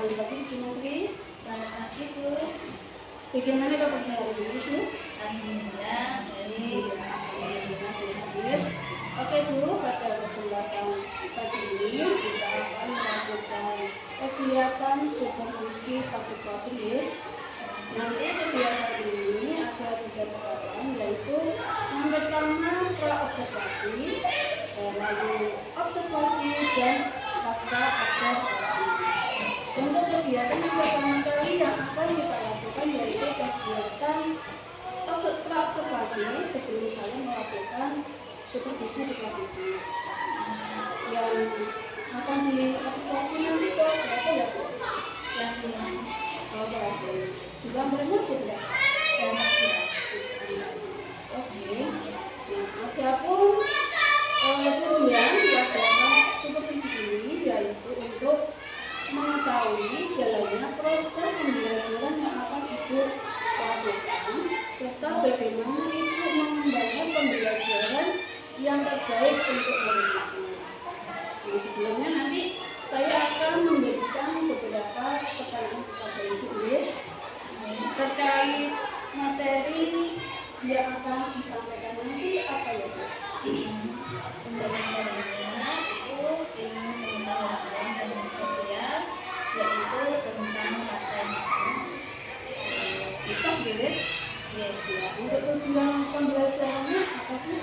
Selamat pagi Bu Menteri. Selamat pagi Bu. Bagaimana kabarnya hari ini Bu? Alhamdulillah baik. Oke Bu, pada kesempatan pagi ini kita akan melakukan kegiatan supervisi pagi ya. Nanti kegiatan ini ada 3 tahapan, yaitu yang pertama pra-observasi, lalu observasi dan pasca observasi. Untuk kegiatan yang pertama kali yang akan kita lakukan yaitu kegiatan pra-observasi sebelum saya melakukan supervisi di kelas ini. Yang akan diobservasi nanti kok berapa ya Bu? Kelas 5. Oh, kelas 5. Juga berenang tidak? Oke. Nah, adapun tujuan diadakan supervisi ini yaitu untuk mengetahui jalannya proses pembelajaran yang akan Ibu lakukan serta bagaimana Ibu mengembangkan pembelajaran yang terbaik untuk murid-murid. Nah, sebelumnya nanti saya akan memberikan beberapa pertanyaan kepada Ibu terkait materi yang akan disampaikan nanti apa ya Bu? Untuk materinya itu ilmu pengetahuan dan sosial, yaitu tentang paten. Kita gitu Ya, untuk tujuan pembelajarannya apa Bu?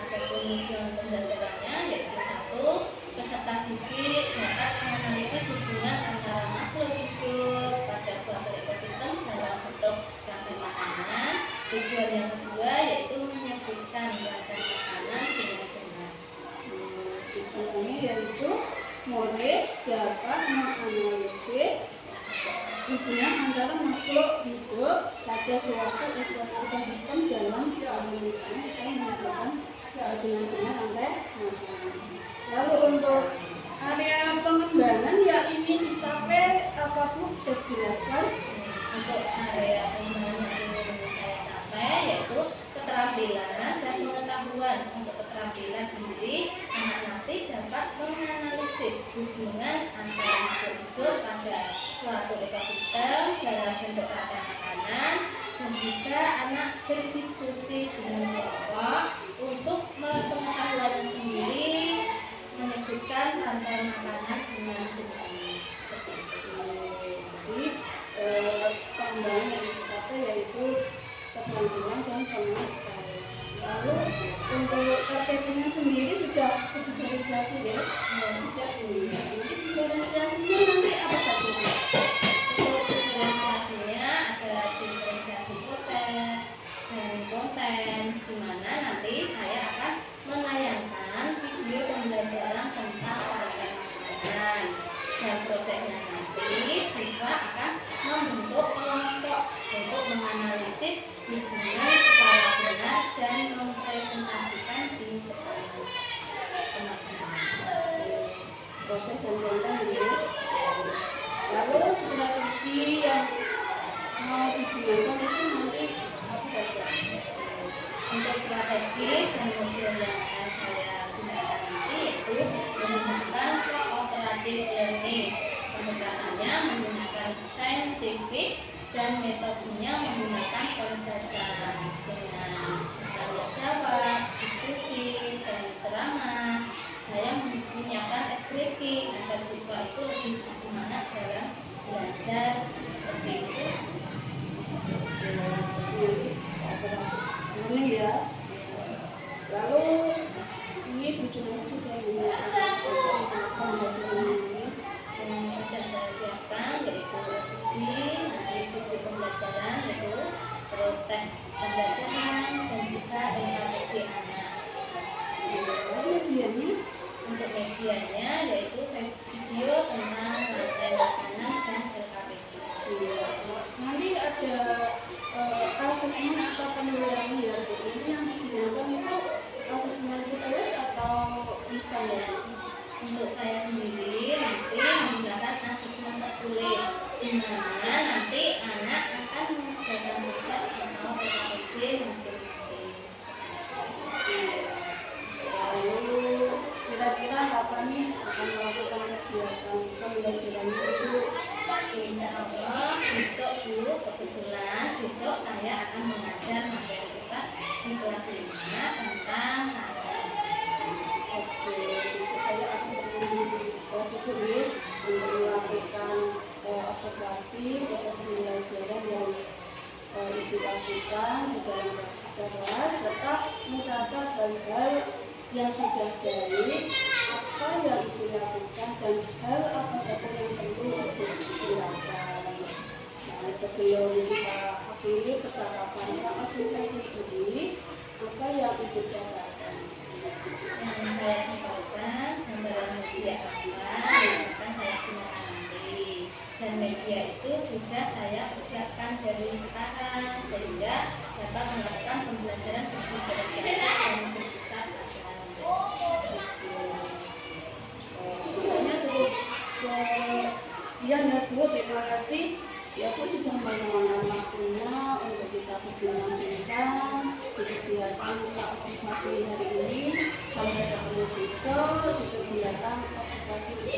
ada tujuan pembelajarannya yaitu 1. Peserta didik dapat menganalisis hubungan antara makhluk hidup pada suatu ekosistem dalam bentuk bahan makanan. Tujuan yang kedua yaitu menyebutkan bahan makanan dengan benar. Tujuannya yaitu murid dapat menganalisis hubungan antara makhluk hidup pada suatu ekosistem dalam bahan makanan supaya menyebutkan dengan benar sampai makanan. Lalu untuk area pengembangan yang ingin dicapai apa Bu? Bisa dijelaskan? Untuk area pengembangan yang ingin saya capai yaitu keterampilan dan pengetahuan. Untuk keterampilan sendiri, anak nanti dapat menganalisis hubungan antara makhluk hidup pada suatu ekosistem dalam bentuk paten makanan, dan juga anak berdiskusi dengan kelompok untuk pengetahuan sendiri menyebutkan antara makanan dengan benar. Jadi pengembangan yang dicapai yaitu keterampilan dan pengetahuan. Lalu untuk targetnya sendiri sudah diverifikasi ya? Sudah ini. Diferensiasinya nanti apa saja? Untuk diferensiasinya ada diferensiasi proses dan konten, di mana nanti saya akan menayangkan video pembelajaran tentang paten makanan, dan prosesnya nanti siswa akan membentuk kelompok untuk menganalisis hubungan secara benar dan mempresentasikan di depan teman-teman. Proses dan konten ya. Lalu strategi yang mau digunakan itu nanti apa saja? Untuk strategi dan model yang akan saya gunakan nanti yaitu menggunakan cooperative learning. Pendekatannya menggunakan scientific dan metodenya menggunakan pembahasan dengan tanya jawab, diskusi, dan ceramah. Saya menyiapkan SPP agar siswa itu lebih bersemangat dalam belajar seperti itu. Ini ya. Lalu ini tujuannya sudah pembelajaran ini. Yang sudah saya siapkan yaitu nanti buku pembelajaran yaitu terus tes pembelajaran dan juga LKPD anak. Lalu medianya Untuk medianya yaitu video tentang paten makanan dan LKPD. nanti ada asesmen atau penilaian ya. Ini yang digunakan itu asesmen tulis atau bisa ya? Untuk saya sendiri nanti menggunakan asesmen tertulis, di mana nanti anak akan mengerjakan tugas atau LKPD masing-masing. Lalu kira-kira kapan nih akan melakukan kegiatan pembelajaran itu? Insya Allah besok Bu, kebetulan besok saya akan mengajar materi IPA di kelas 5 tentang tanggal. Oke, bisa saya akan tulis untuk melakukan observasi atau pembelajaran yang dikasihkan di dalam kelas serta mencatat hal-hal yang sudah baik, apa yang dilakukan dan hal apa saja yang perlu dilakukan. Nah, sebelum kita akhiri percakapan observasi ini, apa yang Ibu dapatkan? Yang saya dapatkan gambaran media apa yang akan saya tindak lanjuti, dan media itu sudah saya persiapkan dari sekarang sehingga dapat melakukan pembelajaran dan berpusat pada Sebenarnya cukup sekian ya Bu, terima kasih ya Bu sudah meluangkan waktunya untuk kita berbincang-bincang di kegiatan observasi hari ini. Sampai ketemu besok di kegiatan observasi ini.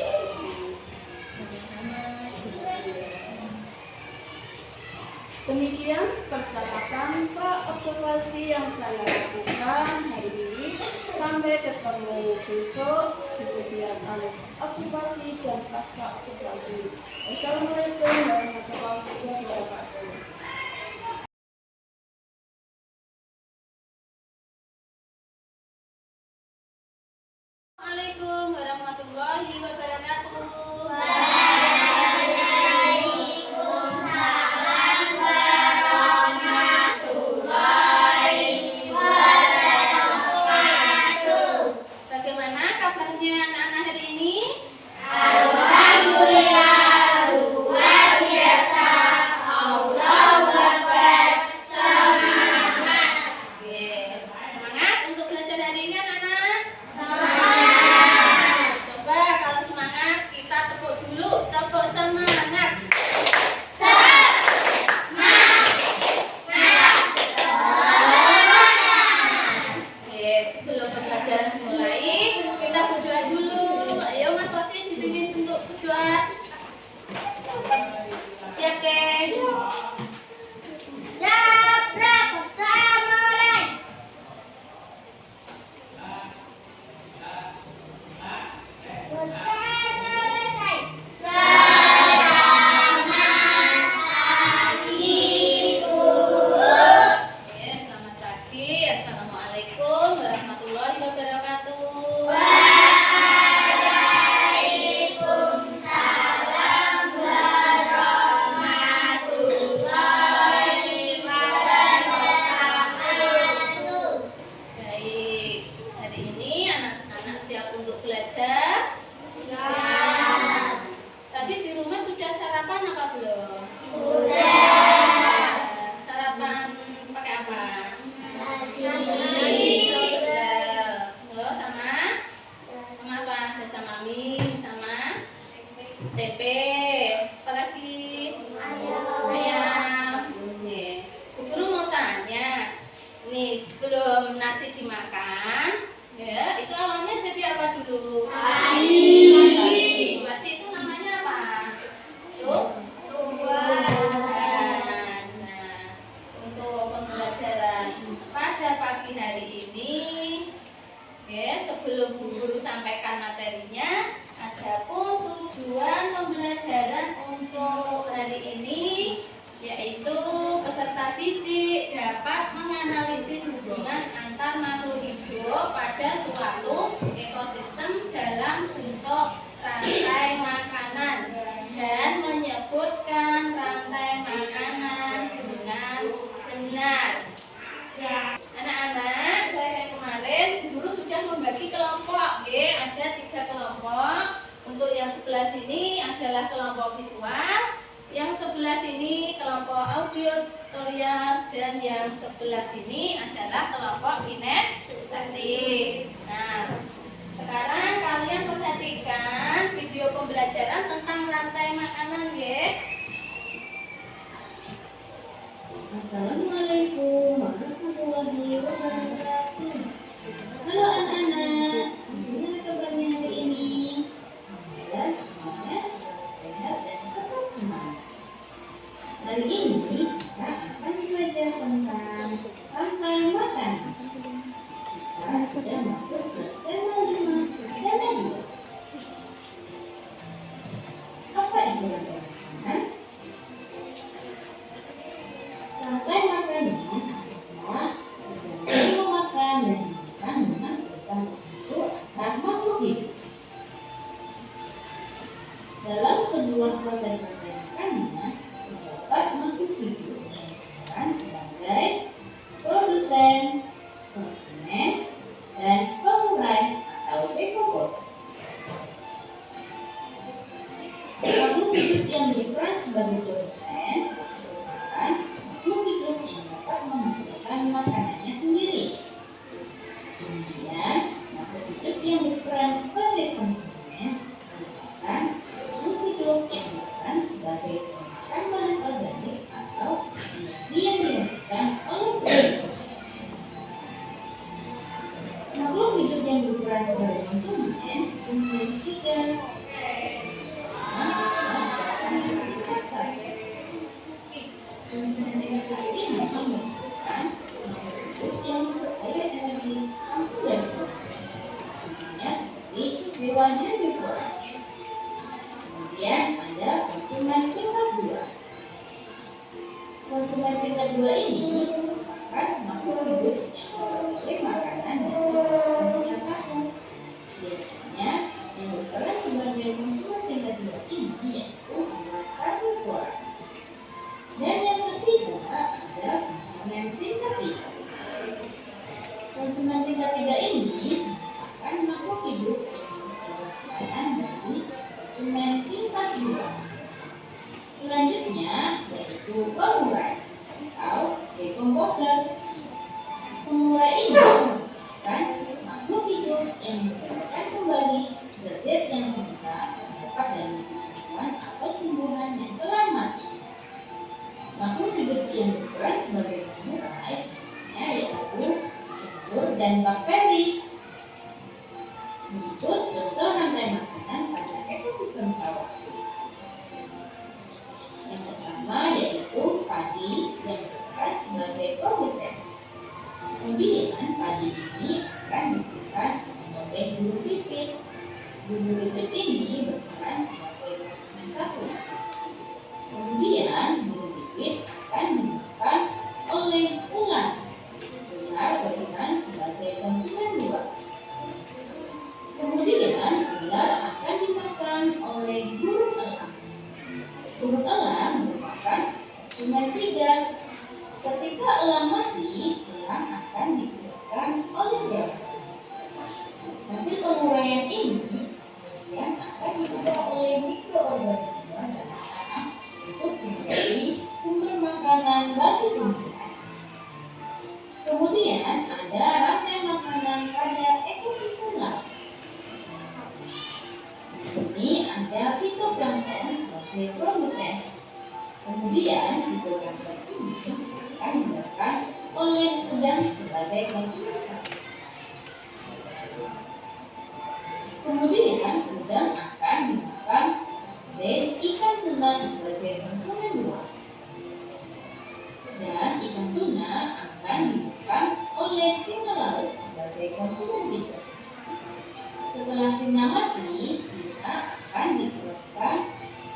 Demikian percakapan observasi yang saya lakukan hari ini. Sampai ketemu besok di kegiatan observasi dan pasca observasi. Wassalamualaikum warahmatullahi wabarakatuh. Assalamualaikum warahmatullahi wabarakatuh. Bagaimana kabarnya anak-anak hari ini? Alhamdulillah, luar biasa. Allahu Akbar. Semangat. Oke, semangat untuk belajar hari ini anak-anak. Coba kalau semangat kita tepuk dulu, tepuk semangat. Oke, sebelum pembelajaran dimulai, kita berdoa dulu. Ayo Mas Wasin dipimpin untuk berdoa. Siap, geng? Oke, selamat pagi. Assalamualaikum warahmatullahi wabarakatuh. Baik, hari ini anak-anak siap untuk belajar? Tadi di rumah sudah sarapan apa belum? Sarapan pakai apa? Terus sama apa? Ada sama mie, sama tempe. Apa lagi? Ayam. Oke. Bu Guru mau tanya. Nih, sebelum nasi dimakan, ya, itu awalnya jadi apa dulu? Padi. Padi itu namanya apa? Nah, untuk pembelajaran pada pagi hari ini, ya, sebelum Bu Guru sampaikan materinya, adapun tujuan pembelajaran untuk hari ini yaitu peserta didik dapat menganalisis hubungan antar makhluk hidup pada suatu ekosistem dalam bentuk rantai makanan dan menyebutkan rantai makanan dengan benar. Anak-anak, saya kayak kemarin guru sudah membagi kelompok, ada 3 kelompok. Untuk yang sebelah sini adalah kelompok visual, yang sebelah sini kelompok auditorial, dan yang sebelah sini adalah kelompok kinestetik. Nah, sekarang kalian perhatikan video pembelajaran tentang rantai makanan, Assalamualaikum warahmatullahi wabarakatuh. Halo anak-anak, bagaimana kabarnya hari ini? Semoga semuanya selalu sehat dan tetap semangat. sebuah proses mekanikanya terdapat makhluk hidup yang berperan sebagai produsen, konsumen, dan pengurai atau dekomposer. Makhluk hidup yang berperan sebagai produsen merupakan makhluk hidup yang dapat menghasilkan makanannya sendiri. Kemudian, makhluk hidup yang berperan sebagai konsumen merupakan makhluk hidup yang berperan sebagai pemakan bahan organik atau energi yang dihasilkan oleh produsen. Makhluk hidup yang berperan sebagai konsumen memiliki tiga. Konsumen tingkat satu. Konsumen tingkat satu ini merupakan makhluk hidup yang memperoleh energi langsung dari produsen. Contohnya seperti hewan herbivora. Kemudian ada konsumen tingkat dua. Konsumen tingkat dua ini merupakan makhluk hidup yang memperoleh makanan dari konsumen tingkat satu. Biasanya yang berperan sebagai konsumen tingkat dua ini yaitu hewan karnivora. Dan yang ketiga ada konsumen tingkat tiga. Konsumen tingkat tiga ini merupakan makhluk hidup yang memperoleh makanan dari konsumen tingkat dua. Selanjutnya yaitu pengurai atau dekomposer. Pengurai ini merupakan makhluk hidup yang menggunakan kembali zat yang semula terdapat dari hewan atau tumbuhan yang telah mati. Makhluk hidup yang berperan sebagai pengurai contohnya yaitu jamur dan bakteri. Berikut contoh rantai makanan pada ekosistem sawah. Yang pertama yaitu padi yang berperan sebagai produsen. Kemudian padi ini akan dimakan oleh burung pipit. Burung pipit ini berperan sebagai konsumen satu. Kemudian burung pipit akan dimakan oleh ular. Ular berperan sebagai konsumen dua. Kemudian ular akan dimakan oleh burung elang. Burung elang merupakan konsumen tiga. Ketika elang mati, elang akan dikeluarkan oleh jamur. Hasil penguraian ini kemudian akan diubah oleh mikroorganisme dalam tanah untuk menjadi sumber makanan bagi tumbuhan. Kemudian ada rantai makanan pada ekosistem laut. Di sini ada fitoplankton sebagai produsen. Kemudian fitoplankton ini akan dimakan oleh udang sebagai konsumen satu. Kemudian udang akan dimakan oleh ikan tuna sebagai konsumen dua. Dan ikan tuna akan dimakan oleh singa laut sebagai konsumen tiga. Setelah singa mati, singa akan dikeluarkan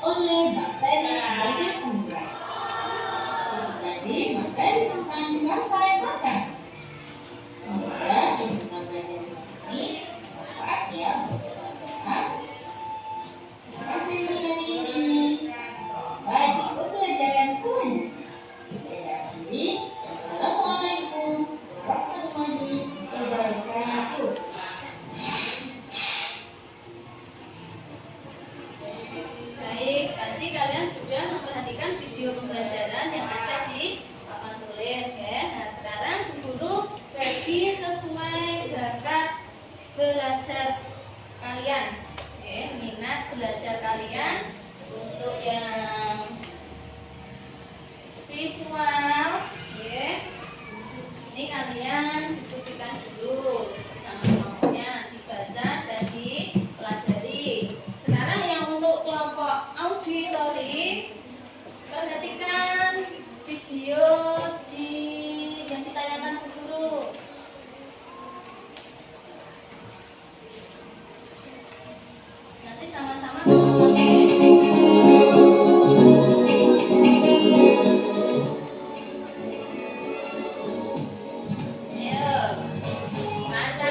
oleh bakteri sebagai pengurai. Tadi materi tentang rantai makan. Semoga dengan belajar ini bermanfaat ya buat semua. Terima kasih untuk hari ini. Sampai di pembelajaran selanjutnya. Saya akhiri. Wassalamualaikum warahmatullahi wabarakatuh. Baik, tadi kalian sudah memperhatikan video pembelajaran yang ada di papan tulis ya. Nah, sekarang guru bagi sesuai bakat belajar kalian. Oke, minat belajar kalian untuk yang visual ya. Ini kalian diskusikan dulu sama kelompoknya, dibaca dan dipelajari. Sekarang yang untuk kelompok auditori, perhatikan video yang ditayangkan ke guru. Nanti sama-sama. Ayo, baca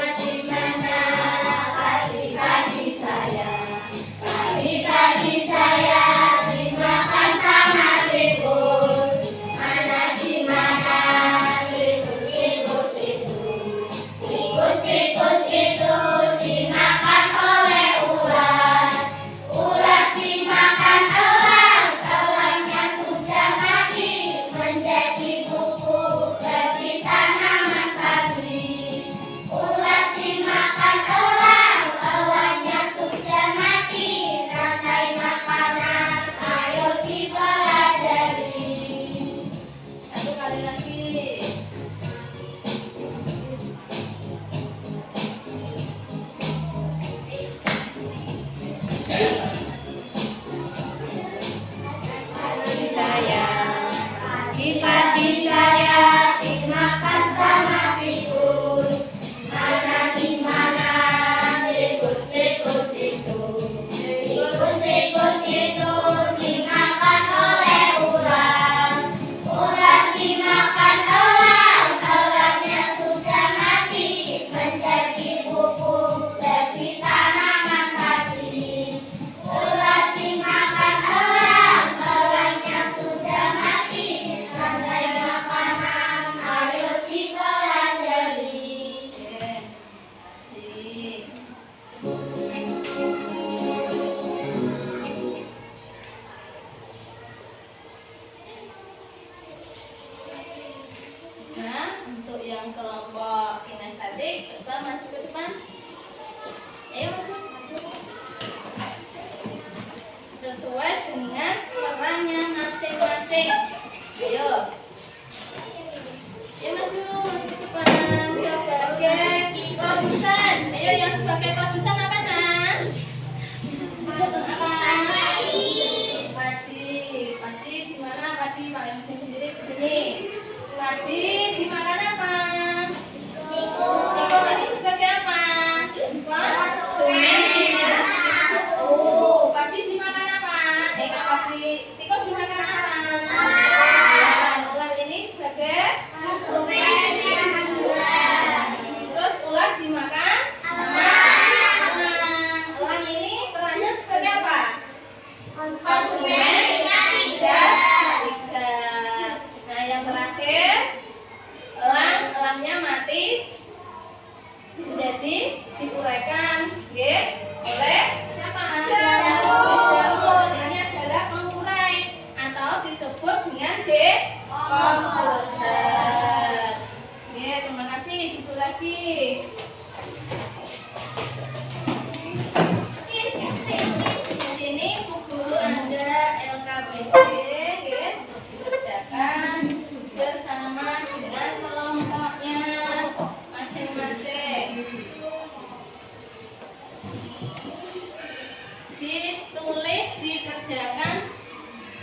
ditulis, dikerjakan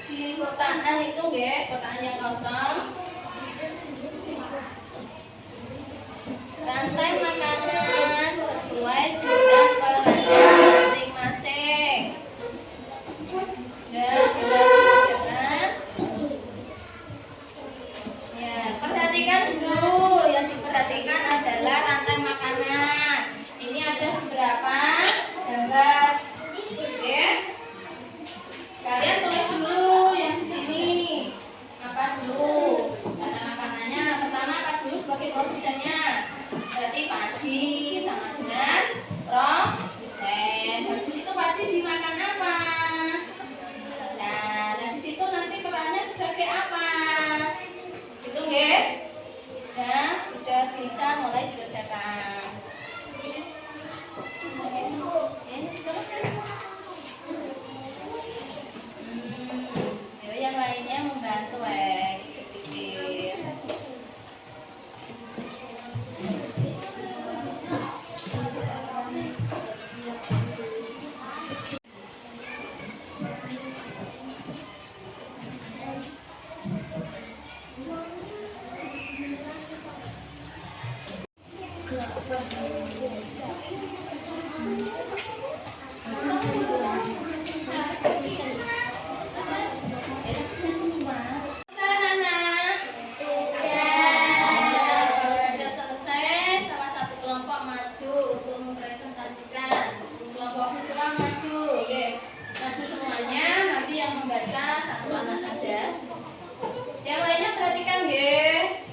di kotakan itu nggih, kotakan yang kosong. Rantai makanan sesuai dengan perannya masing-masing. Dan bisa dikerjakan. Ya, perhatikan dulu. Yang diperhatikan adalah rantai makanan. Ini ada beberapa gambar. Oke. Kalian tulis dulu yang di sini. Apa dulu? Rantai makanannya. Pertama apa dulu sebagai produsennya? Berarti padi sama dengan produsen. Habis itu padi dimakan apa? Nah, dan di situ nanti perannya sebagai apa? Itu nggih. Ya, sudah bisa mulai dikerjakan. Yang lainnya membantu pikir. Yang lainnya perhatikan nggih.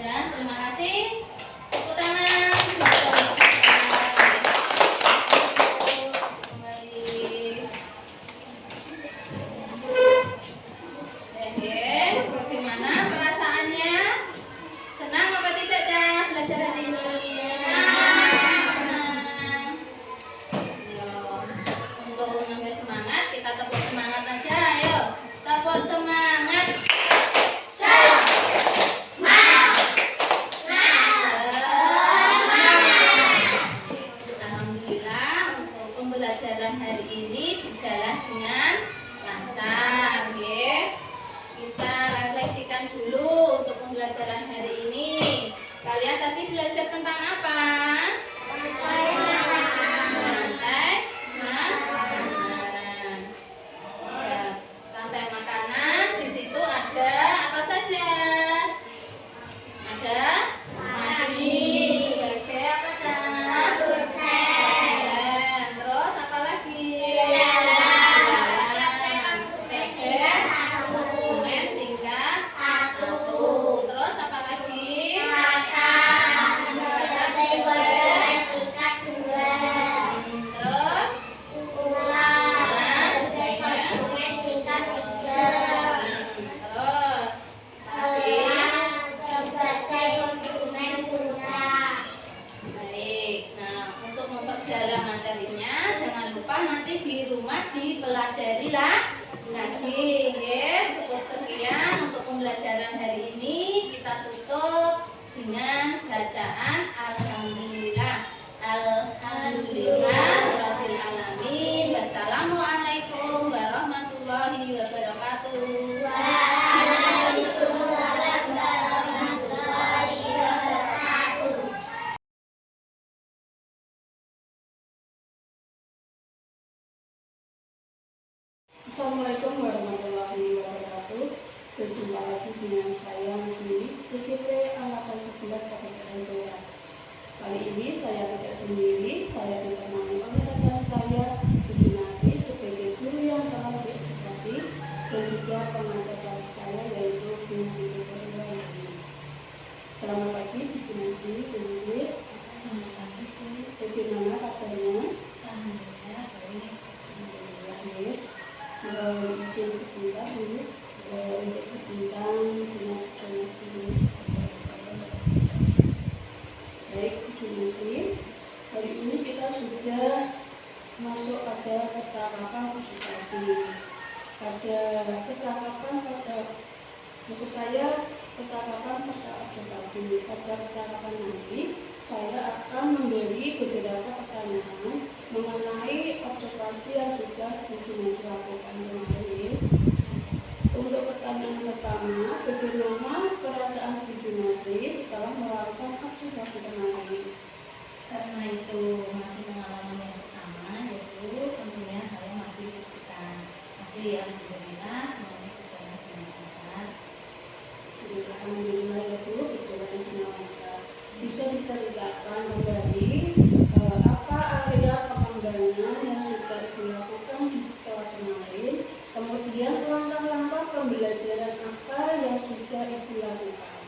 Dan terima kasih. Tepuk tangan. Kembali. Oke, bagaimana perasaannya? Senang apa tidak ya belajar hari ini? Senang. Untuk menambah semangat, kita tepuk semangat aja. Ayo, tepuk semangat. Pembelajaran hari ini berjalan dengan lancar, ya. Kita refleksikan dulu untuk pembelajaran hari ini. Kalian tadi belajar tentang apa? Rantai makanan. Ya, rantai makanan di situ ada apa saja? Ada padi sebagai apa kan? Terus apa lagi? Konsumen tingkat 1. Terus apa lagi? Terus baik. Nah, untuk memperdalam materinya, jangan lupa nanti di rumah dipelajari lagi. Cukup sekian untuk pembelajaran hari ini. Kita tutup dengan bacaan Alhamdulillah. Alhamdulillah Rabbil Alamin. Wassalamualaikum warahmatullahi wabarakatuh. Assalamualaikum warahmatullahi wabarakatuh. Berjumpa lagi dengan saya Musli, PGP Angkatan 11 Kabupaten Jaya. Kali ini saya tidak sendiri, saya ditemani oleh rekan saya Ibu Nasri sebagai guru yang telah diedukasi dan juga pengajar kelas saya yaitu Bu Victoria. Selamat pagi Ibu Nasri, Bu Nasri. Selamat pagi, Bu. Bagaimana kabarnya? Alhamdulillah baik. Baik. Izin sebentar dulu untuk berbincang dengan Bu Nasri. Baik, Ibu Nasri. Hari ini kita sudah masuk pada percakapan presentasi. Pada percakapan maksud saya percakapan pasca observasi. Pada percakapan nanti saya akan memberi beberapa pertanyaan mengenai observasi yang sudah Ibu Nasri lakukan kemarin. Untuk pertanyaan pertama, bagaimana perasaan Ibu Nasri setelah melakukan observasi kemarin? Karena itu masih pengalaman yang pertama, yaitu tentunya saya masih deg-degan. Tapi alhamdulillah semuanya berjalan dengan lancar. Alhamdulillah ya Bu, berjalan dengan lancar. Bisa diceritakan kembali apa area pengembangan yang sudah Ibu lakukan di kelas kemarin, kemudian langkah-langkah pembelajaran apa yang sudah Ibu lakukan?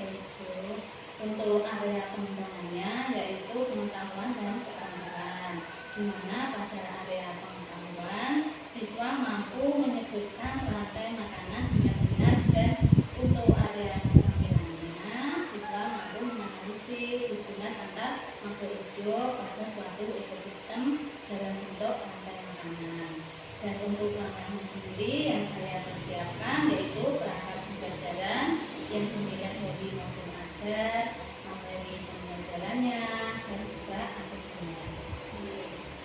Yaitu untuk area pengembangannya yaitu pengetahuan dan keterampilan, di mana pada area pengetahuan siswa mampu menyebutkan rantai makanan dengan benar, dan untuk area keterampilannya siswa mampu menganalisis hubungan antar makhluk hidup pada suatu ekosistem dalam bentuk rantai makanan. Dan untuk langkahnya sendiri yang saya persiapkan yaitu perangkat pembelajaran yang dinilai dari modul ajar, materi pembelajarannya, dan juga asistennya.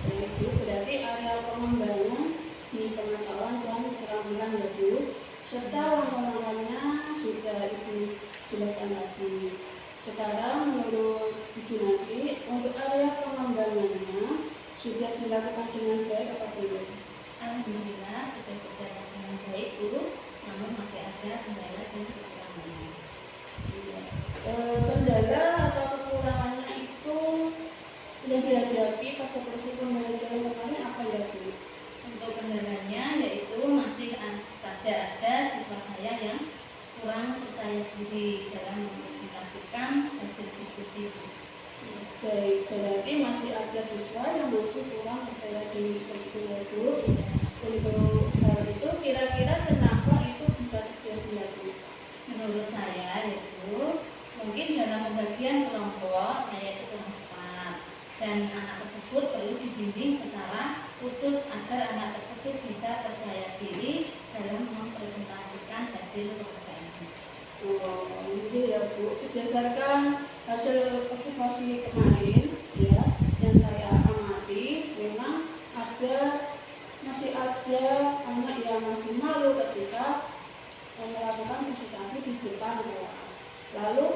Itu berarti area pengembangan di pengetahuan dan keterampilan ya Bu, serta langkah-langkahnya sudah Ibu jelaskan tadi. Sekarang menurut Ibu Nasri, untuk area pengembangannya sudah dilakukan dengan baik apa belum? Alhamdulillah sudah berjalan dengan baik, Bu, namun masih ada kendala dan kekurangannya. Kendala atau kekurangannya itu yang dihadapi pada proses pembelajaran kemarin apa ya Bu? Untuk kendalanya yaitu masih saja ada siswa saya yang kurang percaya diri dalam mempresentasikan hasil diskusi. Baik, berarti masih ada siswa yang masih kurang percaya diri seperti itu ya Bu. Untuk hal itu kira-kira kenapa itu bisa terjadi ya Bu? Menurut saya yaitu mungkin dalam pembagian kelompok saya itu kurang tepat, dan anak tersebut perlu dibimbing secara khusus agar anak tersebut bisa percaya diri dalam mempresentasikan hasil pekerjaannya. Oh, ini ya Bu, berdasarkan hasil observasi kemarin ya yang saya amati, memang masih ada anak yang masih malu ketika melakukan presentasi di depan kelas. Lalu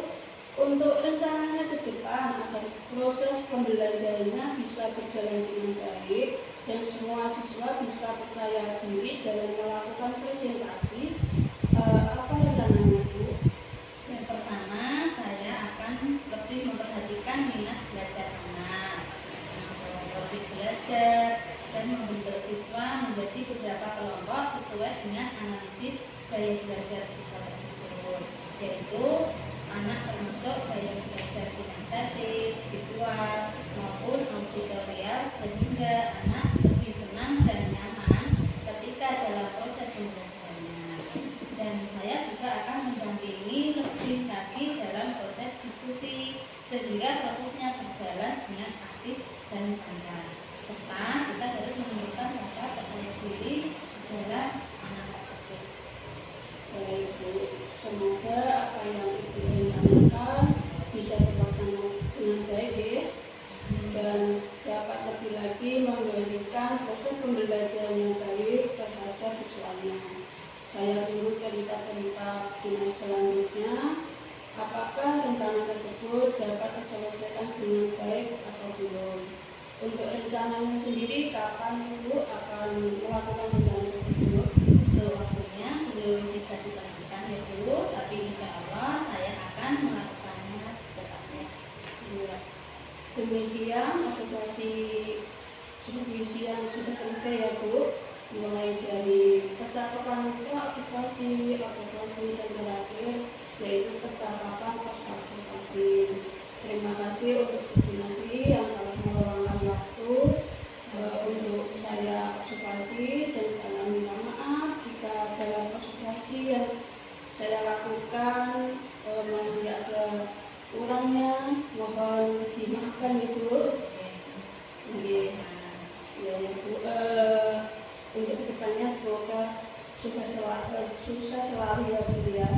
untuk rencananya ke depan agar proses pembelajarannya bisa berjalan dengan baik dan semua siswa bisa percaya diri dalam melakukan presentasi, apa rencananya Bu? Yang pertama, saya akan lebih memperhatikan minat belajar anak, masalah topik belajar, dan membentuk siswa menjadi beberapa kelompok sesuai dengan analisis gaya belajar siswa tersebut, yaitu anak termasuk gaya belajar kinestetik, visual, maupun auditorial, sehingga anak lebih senang dan nyaman ketika dalam proses pembelajarannya. Dan saya juga akan mendampingi lebih lagi dalam proses diskusi sehingga prosesnya berjalan dengan aktif dan lancar, serta kita harus menumbuhkan rasa percaya diri dalam anak tersebut. Baik Bu, semoga apa yang Ibu rencanakan bisa terlaksana dengan baik ya, dan dapat lebih lagi memberikan proses pembelajaran yang baik terhadap siswanya. Saya tunggu cerita-cerita dinas selanjutnya. Apakah rencana tersebut dapat diselesaikan dengan baik atau belum? Untuk rencananya sendiri, kapan Ibu akan melakukan rencana tersebut? Untuk waktunya belum bisa dipastikan ya Bu, tapi insya Allah saya akan melakukannya secepatnya. Demikian observasi ucapan konsultasi. Terima kasih untuk koordinasi yang telah meluangkan waktu untuk saya observasi, dan saya minta maaf jika dalam observasi yang saya lakukan masih ada kurangnya, mohon dimaafkan Ibu. Oke. Ya Ibu, untuk kedepannya semoga sukses selalu ya Bu ya.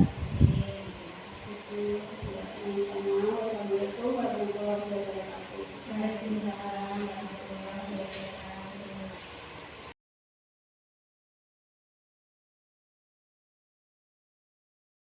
Terima kasih Bu. Ya, sama-sama.